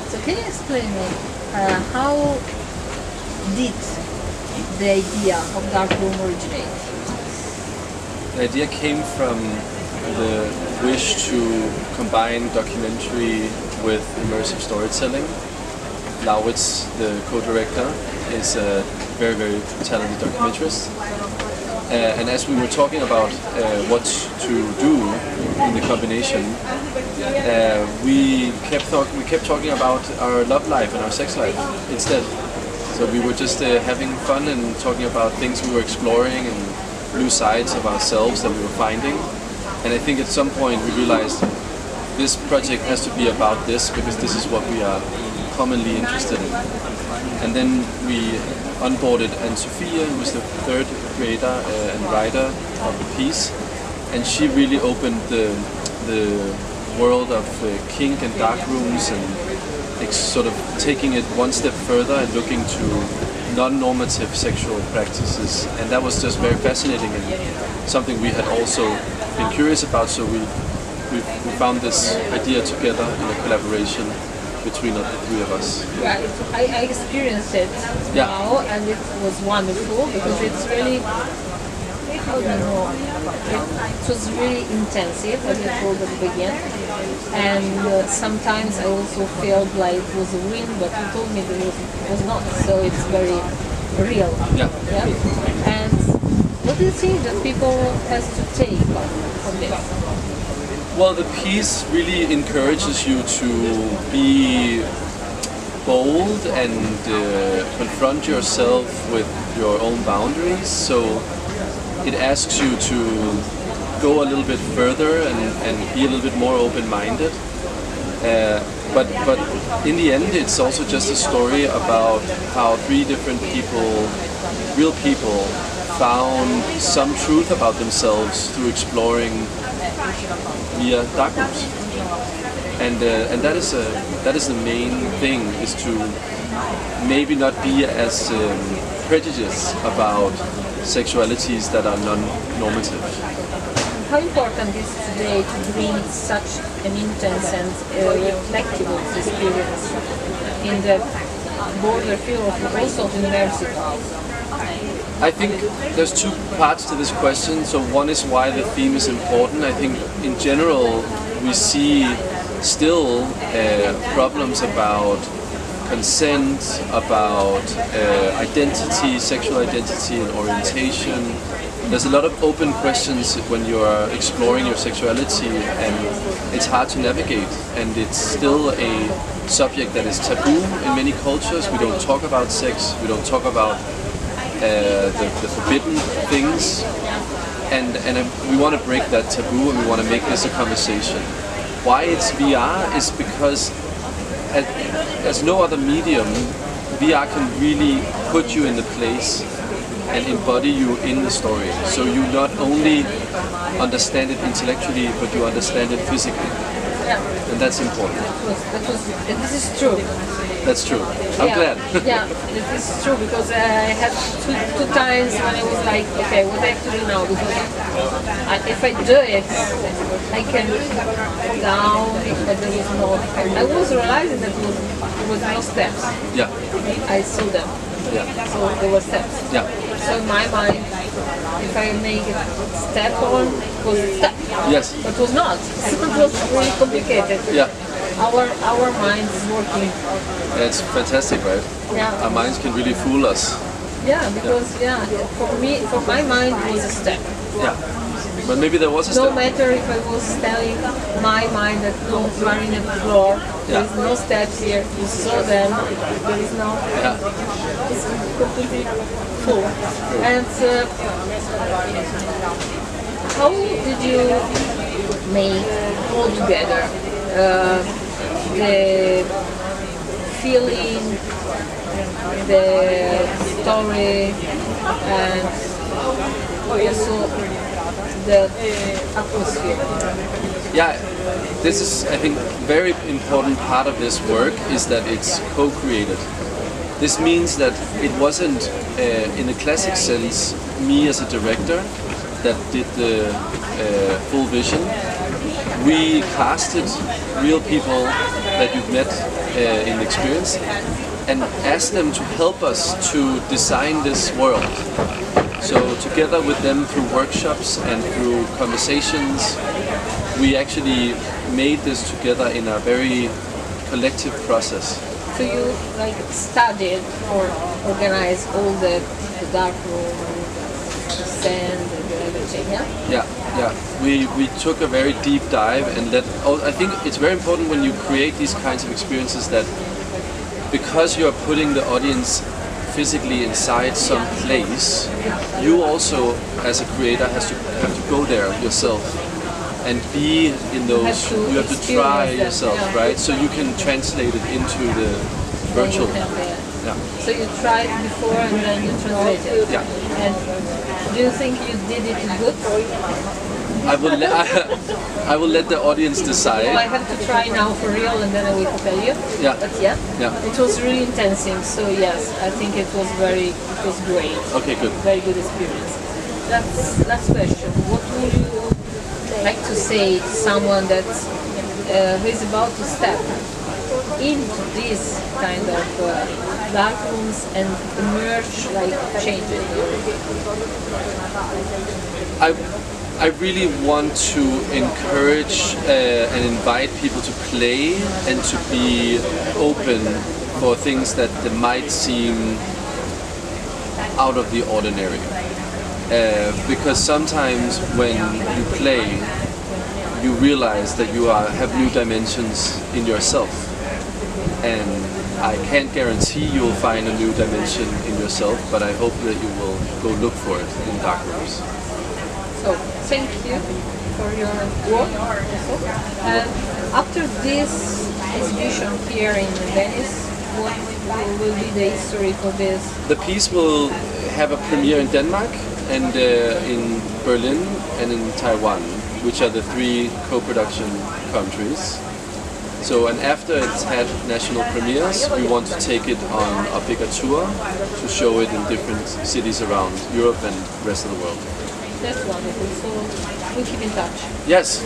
So can you explain me how did the idea of dark room originate? The idea came from the wish to combine documentary with immersive storytelling. Lauritz, the co-director, is a very, very talented documentarist. And as we were talking about what to do in the combination, we kept talking about our love life and our sex life instead. So we were just having fun and talking about things we were exploring and new sides of ourselves that we were finding. And I think at some point we realized this project has to be about this because this is what we are commonly interested in. And then we onboarded Anne-Sophia, who was the third creator and writer of the piece, and she really opened the world of kink and dark rooms and sort of taking it one step further and looking to non-normative sexual practices, and that was just very fascinating and something we had also been curious about. So we found this idea together in a collaboration between the three of us. Yeah, I experienced it now, and it was wonderful because it's really, how do you know, it was really intensive, as I told at the beginning, and sometimes I also felt like it was a win, but you told me that it was not, so it's very real. Yeah. And what do you think that people has to take from this? Well, the piece really encourages you to be bold and confront yourself with your own boundaries. So it asks you to go a little bit further and be a little bit more open-minded. But in the end, it's also just a story about how three different people, real people, found some truth about themselves through exploring via dark rooms, and that is the main thing, is to maybe not be as prejudiced about sexualities that are non-normative. How important is today to bring such an intense and reflective experience in the border field of also immersive? I think there's two parts to this question. So one is why the theme is important. I think in general we see still problems about consent, about identity, sexual identity and orientation. There's a lot of open questions when you are exploring your sexuality, and it's hard to navigate, and it's still a subject that is taboo in many cultures. We don't talk about sex, we don't talk about the forbidden things, and we want to break that taboo, and we want to make this a conversation. Why it's VR is because as no other medium, VR can really put you in the place and embody you in the story. So you not only understand it intellectually, but you understand it physically. Yeah. And that's important. This is true. That's true. I'm glad. Yeah, this is true, because I had two times when I was like, okay, what I have to do now? Because if I do it, I can fall down, but there is no. I was realizing that there was no steps. Yeah. I saw them. Yeah. So there were steps. Yeah. So in my mind, if I make it step on, it was a step. Yes. But it was not. It was really complicated. Yeah. Our mind is working. Yeah, it's fantastic, right? Yeah. Our minds can really fool us. Yeah, because for my mind it was a step. Yeah. But maybe there was a step. No matter if I was telling my mind that don't run in the floor, there is no steps here, you saw them, there is no, it's completely full. And how did you make all together the feeling, the story, and also the atmosphere? Yeah, this is, I think, very important part of this work is that it's co-created. This means that it wasn't, in the classic sense, me as a director that did the full vision. we casted real people that you've met in the experience and asked them to help us to design this world. So together with them through workshops and through conversations, we actually made this together in a very collective process. So you like studied or organized all the dark room, the sand, and everything, yeah? Yeah. We took a very deep dive and I think it's very important when you create these kinds of experiences that because you are putting the audience physically inside some place, you also as a creator have to go there yourself and be in those, you have to try yourself, right? So you can translate it into the virtual. Yeah. So you tried before and then you translated. Yeah. And do you think you did it good? I will let the audience decide. Well, I have to try now for real and then I will tell you. Yeah. But it was really intensive. So yes, I think it was great. Okay, good. Very good experience. Last question. What would you like to say to someone that who is about to step into this kind of dark rooms and emerge like changes? I really want to encourage and invite people to play and to be open for things that might seem out of the ordinary. Because sometimes when you play, you realize that you have new dimensions in yourself. And I can't guarantee you'll find a new dimension in yourself, but I hope that you will go look for it in dark rooms. So, thank you for your work. And after this exhibition here in Venice, what will be the history for this? The piece will have a premiere in Denmark and in Berlin and in Taiwan, which are the 3 co-production countries. So, and after it's had national premieres, we want to take it on a bigger tour to show it in different cities around Europe and the rest of the world. That's wonderful. So we'll keep in touch. Yes.